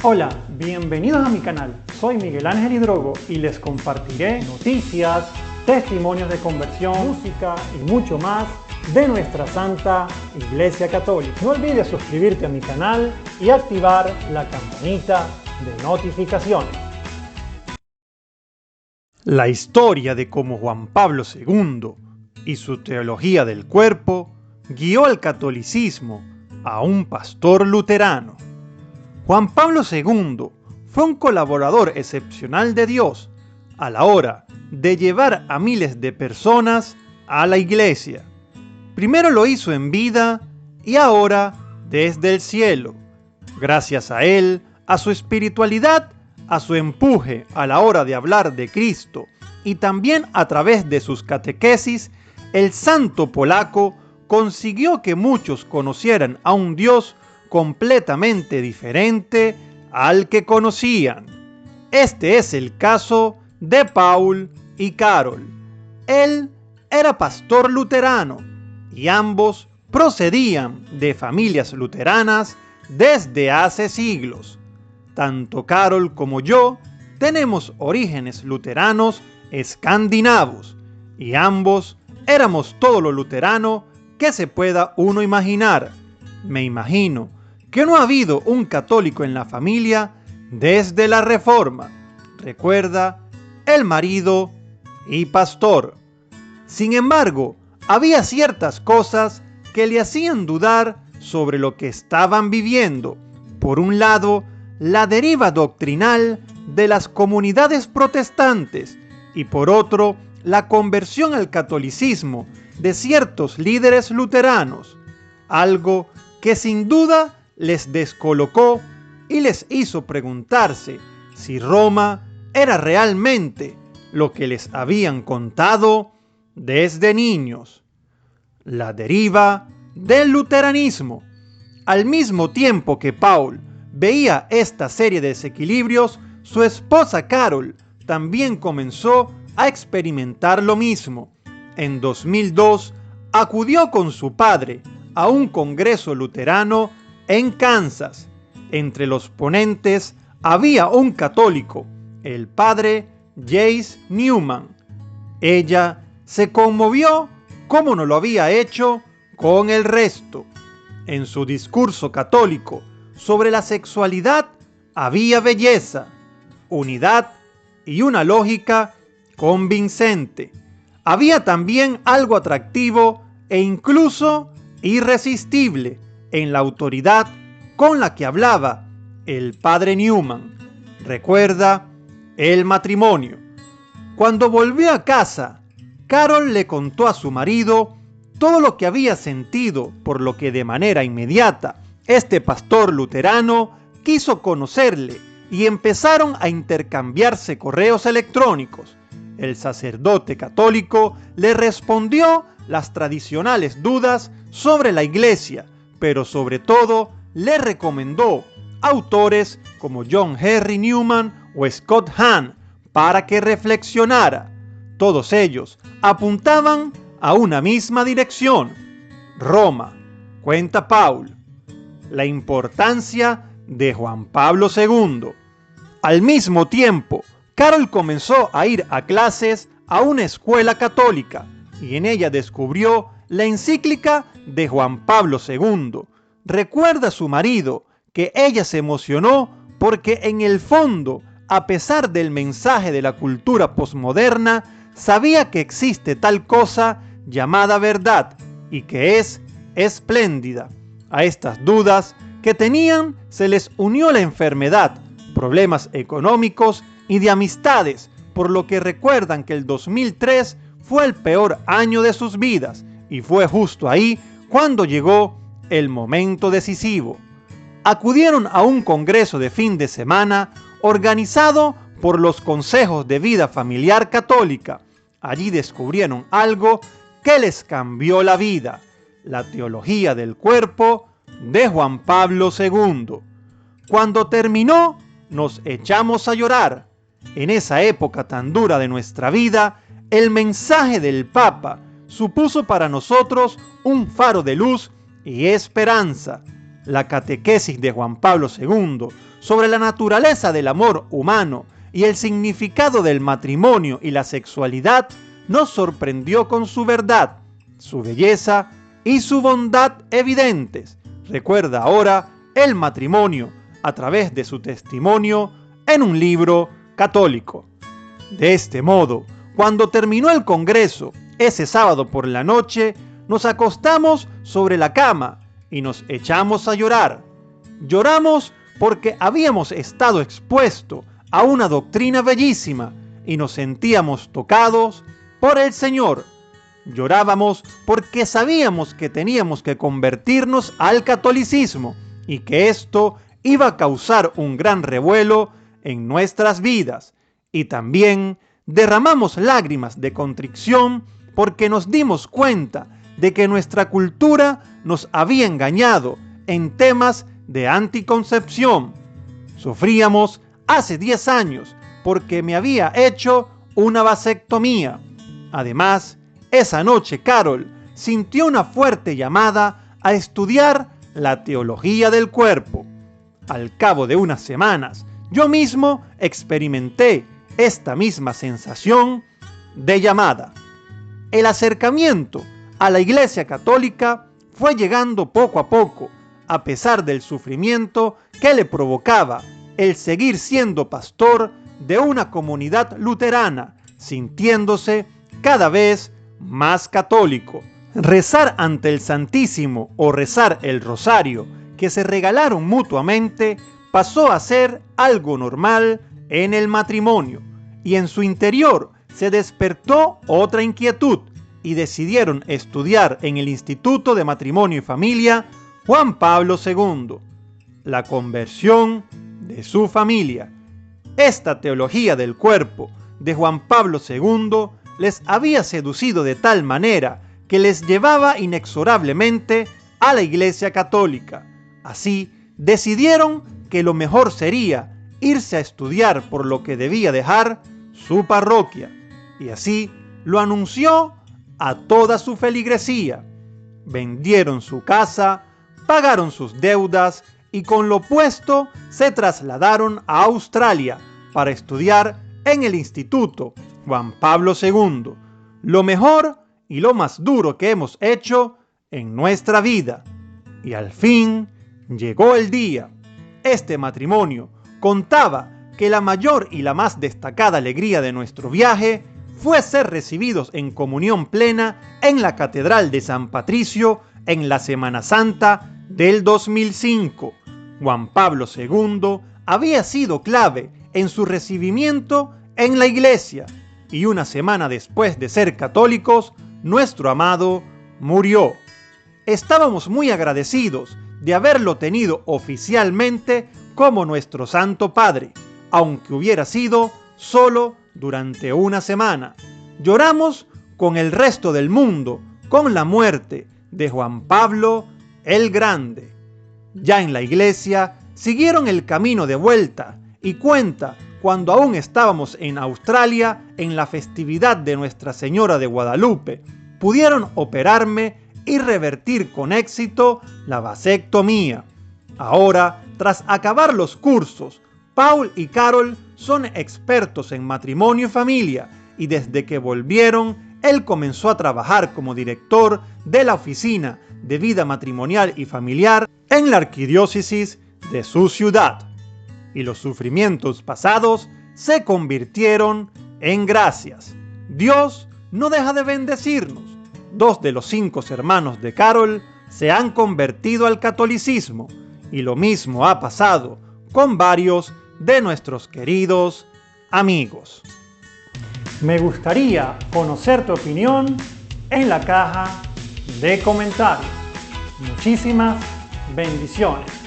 Hola, bienvenidos a mi canal. Soy Miguel Ángel Hidrogo y les compartiré noticias, testimonios de conversión, música y mucho más de nuestra Santa Iglesia Católica. No olvides suscribirte a mi canal y activar la campanita de notificaciones. La historia de cómo Juan Pablo II y su teología del cuerpo guió al catolicismo a un pastor luterano. Juan Pablo II fue un colaborador excepcional de Dios a la hora de llevar a miles de personas a la iglesia. Primero lo hizo en vida y ahora desde el cielo. Gracias a él, a su espiritualidad, a su empuje a la hora de hablar de Cristo y también a través de sus catequesis, el santo polaco consiguió que muchos conocieran a un Dios completamente diferente al que conocían. Este es el caso de Paul y Carol. Él era pastor luterano y ambos procedían de familias luteranas desde hace siglos. Tanto Carol como yo tenemos orígenes luteranos escandinavos y ambos éramos todo lo luterano que se pueda uno imaginar. Me imagino que no ha habido un católico en la familia desde la Reforma. Recuerda, el marido y pastor. Sin embargo, había ciertas cosas que le hacían dudar sobre lo que estaban viviendo. Por un lado, la deriva doctrinal de las comunidades protestantes y por otro, la conversión al catolicismo de ciertos líderes luteranos, algo que sin duda les descolocó y les hizo preguntarse si Roma era realmente lo que les habían contado desde niños. La deriva del luteranismo. Al mismo tiempo que Paul veía esta serie de desequilibrios, su esposa Carol también comenzó a experimentar lo mismo. En 2002 acudió con su padre a un congreso luterano en Kansas. Entre los ponentes había un católico, el padre Jace Newman. Ella se conmovió como no lo había hecho con el resto. En su discurso católico sobre la sexualidad había belleza, unidad y una lógica convincente. Había también algo atractivo e incluso irresistible en la autoridad con la que hablaba el padre Newman. Recuerda el matrimonio. Cuando volvió a casa, Carol le contó a su marido todo lo que había sentido, por lo que de manera inmediata este pastor luterano quiso conocerle y empezaron a intercambiarse correos electrónicos. El sacerdote católico le respondió las tradicionales dudas sobre la iglesia, pero sobre todo le recomendó autores como John Henry Newman o Scott Hahn para que reflexionara. Todos ellos apuntaban a una misma dirección: Roma. Cuenta Paul. La importancia de Juan Pablo II. Al mismo tiempo, Carol comenzó a ir a clases a una escuela católica y en ella descubrió la encíclica de Juan Pablo II. Recuerda a su marido que ella se emocionó porque en el fondo, a pesar del mensaje de la cultura posmoderna, sabía que existe tal cosa llamada verdad y que es espléndida. A estas dudas que tenían se les unió la enfermedad, problemas económicos y de amistades, por lo que recuerdan que el 2003 fue el peor año de sus vidas y fue justo ahí cuando llegó el momento decisivo. Acudieron a un congreso de fin de semana organizado por los consejos de vida familiar católica. Allí descubrieron algo que les cambió la vida: la teología del cuerpo de Juan Pablo II. Cuando terminó, nos echamos a llorar. En esa época tan dura de nuestra vida, el mensaje del Papa supuso para nosotros un faro de luz y esperanza. La catequesis de Juan Pablo II sobre la naturaleza del amor humano y el significado del matrimonio y la sexualidad, nos sorprendió con su verdad, su belleza y su bondad evidentes. Recuerda ahora el matrimonio a través de su testimonio en un libro católico. De este modo, cuando terminó el congreso, ese sábado por la noche, nos acostamos sobre la cama y nos echamos a llorar. Lloramos porque habíamos estado expuestos a una doctrina bellísima y nos sentíamos tocados por el Señor. Llorábamos porque sabíamos que teníamos que convertirnos al catolicismo y que esto iba a causar un gran revuelo en nuestras vidas. Y también derramamos lágrimas de contrición porque nos dimos cuenta de que nuestra cultura nos había engañado en temas de anticoncepción. Sufríamos hace 10 años porque me había hecho una vasectomía. Además, esa noche Carol sintió una fuerte llamada a estudiar la teología del cuerpo. Al cabo de unas semanas, yo mismo experimenté esta misma sensación de llamada. El acercamiento a la Iglesia Católica fue llegando poco a poco, a pesar del sufrimiento que le provocaba el seguir siendo pastor de una comunidad luterana, sintiéndose cada vez más católico. Rezar ante el Santísimo o rezar el rosario, que se regalaron mutuamente, pasó a ser algo normal en el matrimonio, y en su interior se despertó otra inquietud, y decidieron estudiar en el Instituto de Matrimonio y Familia Juan Pablo II, la conversión de su familia. Esta teología del cuerpo de Juan Pablo II les había seducido de tal manera que les llevaba inexorablemente a la Iglesia Católica. Así, decidieron que lo mejor sería irse a estudiar, por lo que debía dejar su parroquia, y así lo anunció a toda su feligresía. Vendieron su casa, pagaron sus deudas y con lo puesto se trasladaron a Australia para estudiar en el Instituto Juan Pablo II, lo mejor y lo más duro que hemos hecho en nuestra vida. Y al fin llegó el día. Este matrimonio contaba que la mayor y la más destacada alegría de nuestro viaje fue ser recibidos en comunión plena en la Catedral de San Patricio en la Semana Santa del 2005. Juan Pablo II había sido clave en su recibimiento en la iglesia, y una semana después de ser católicos, nuestro amado murió. Estábamos muy agradecidos de haberlo tenido oficialmente como nuestro Santo Padre, aunque hubiera sido solo durante una semana. Lloramos con el resto del mundo con la muerte de Juan Pablo el Grande. Ya en la iglesia siguieron el camino de vuelta y cuenta cuando aún estábamos en Australia en la festividad de Nuestra Señora de Guadalupe, pudieron operarme y revertir con éxito la vasectomía. Ahora, tras acabar los cursos, Paul y Carol son expertos en matrimonio y familia, y desde que volvieron, él comenzó a trabajar como director de la Oficina de Vida Matrimonial y Familiar en la arquidiócesis de su ciudad. Y los sufrimientos pasados se convirtieron en gracias. Dios no deja de bendecirnos. 2 de los 5 hermanos de Carol se han convertido al catolicismo, y lo mismo ha pasado con varios de nuestros queridos amigos. Me gustaría conocer tu opinión en la caja de comentarios. Muchísimas bendiciones.